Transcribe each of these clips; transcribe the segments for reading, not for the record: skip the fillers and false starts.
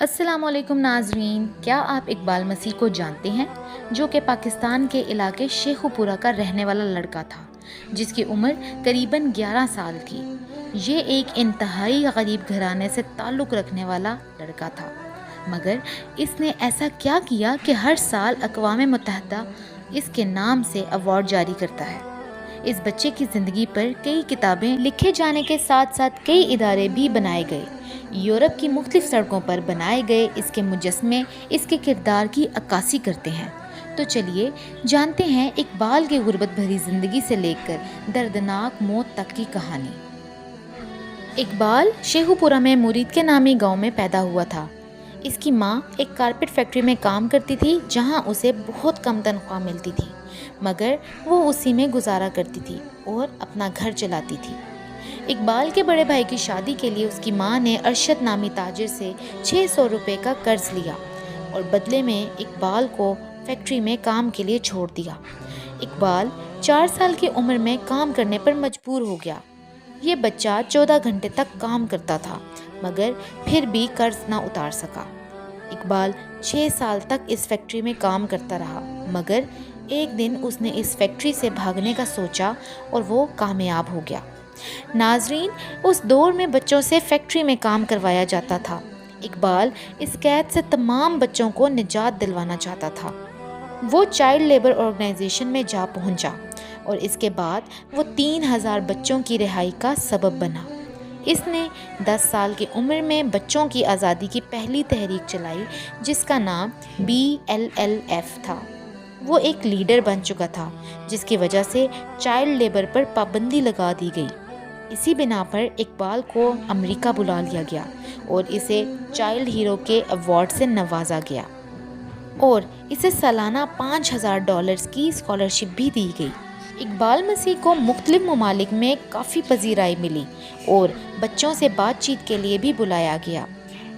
السلام علیکم ناظرین، کیا آپ اقبال مسیح کو جانتے ہیں جو کہ پاکستان کے علاقے شیخو پورہ کا رہنے والا لڑکا تھا جس کی عمر قریباً 11 سال تھی۔ یہ ایک انتہائی غریب گھرانے سے تعلق رکھنے والا لڑکا تھا، مگر اس نے ایسا کیا کیا کہ ہر سال اقوام متحدہ اس کے نام سے ایوارڈ جاری کرتا ہے۔ اس بچے کی زندگی پر کئی کتابیں لکھے جانے کے ساتھ ساتھ کئی ادارے بھی بنائے گئے۔ یورپ کی مختلف سڑکوں پر بنائے گئے اس کے مجسمے اس کے کردار کی عکاسی کرتے ہیں۔ تو چلیے جانتے ہیں اقبال کے غربت بھری زندگی سے لے کر دردناک موت تک کی کہانی۔ اقبال شیخو پورہ میں مرید کے نامی گاؤں میں پیدا ہوا تھا۔ اس کی ماں ایک کارپیٹ فیکٹری میں کام کرتی تھی جہاں اسے بہت کم تنخواہ ملتی تھی، مگر وہ اسی میں گزارا کرتی تھی اور اپنا گھر چلاتی تھی۔ اقبال کے بڑے بھائی کی شادی کے لیے اس کی ماں نے ارشد نامی تاجر سے 600 روپے کا قرض لیا اور بدلے میں اقبال کو فیکٹری میں کام کے لیے چھوڑ دیا۔ اقبال 4 سال کی عمر میں کام کرنے پر مجبور ہو گیا۔ یہ بچہ 14 گھنٹے تک کام کرتا تھا مگر پھر بھی قرض نہ اتار سکا۔ اقبال 6 سال تک اس فیکٹری میں کام کرتا رہا، مگر ایک دن اس نے اس فیکٹری سے بھاگنے کا سوچا اور وہ کامیاب ہو گیا۔ ناظرین، اس دور میں بچوں سے فیکٹری میں کام کروایا جاتا تھا۔ اقبال اس قید سے تمام بچوں کو نجات دلوانا چاہتا تھا۔ وہ چائلڈ لیبر آرگنائزیشن میں جا پہنچا اور اس کے بعد وہ 3000 بچوں کی رہائی کا سبب بنا۔ اس نے 10 سال کی عمر میں بچوں کی آزادی کی پہلی تحریک چلائی جس کا نام BLLF تھا۔ وہ ایک لیڈر بن چکا تھا جس کی وجہ سے چائلڈ لیبر پر پابندی لگا دی گئی۔ اسی بنا پر اقبال کو امریکہ بلا لیا گیا اور اسے چائلڈ ہیرو کے ایوارڈ سے نوازا گیا اور اسے سالانہ $5000 کی اسکالرشپ بھی دی گئی۔ اقبال مسیح کو مختلف ممالک میں کافی پذیرائی ملی اور بچوں سے بات چیت کے لیے بھی بلایا گیا۔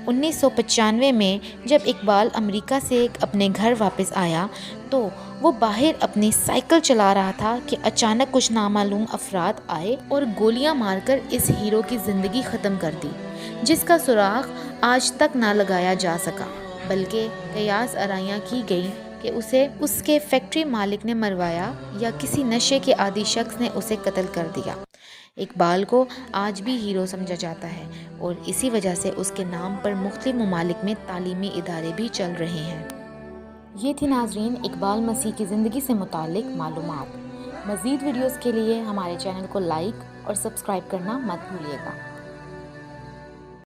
1995 میں جب اقبال امریکہ سے اپنے گھر واپس آیا تو وہ باہر اپنی سائیکل چلا رہا تھا کہ اچانک کچھ نامعلوم افراد آئے اور گولیاں مار کر اس ہیرو کی زندگی ختم کر دی، جس کا سراغ آج تک نہ لگایا جا سکا، بلکہ قیاس آرائیاں کی گئیں کہ اسے اس کے فیکٹری مالک نے مروایا یا کسی نشے کے عادی شخص نے اسے قتل کر دیا۔ اقبال کو آج بھی ہیرو سمجھا جاتا ہے اور اسی وجہ سے اس کے نام پر مختلف ممالک میں تعلیمی ادارے بھی چل رہے ہیں۔ یہ تھی ناظرین اقبال مسیح کی زندگی سے متعلق معلومات۔ مزید ویڈیوز کے لیے ہمارے چینل کو لائک اور سبسکرائب کرنا مت بھولیے گا۔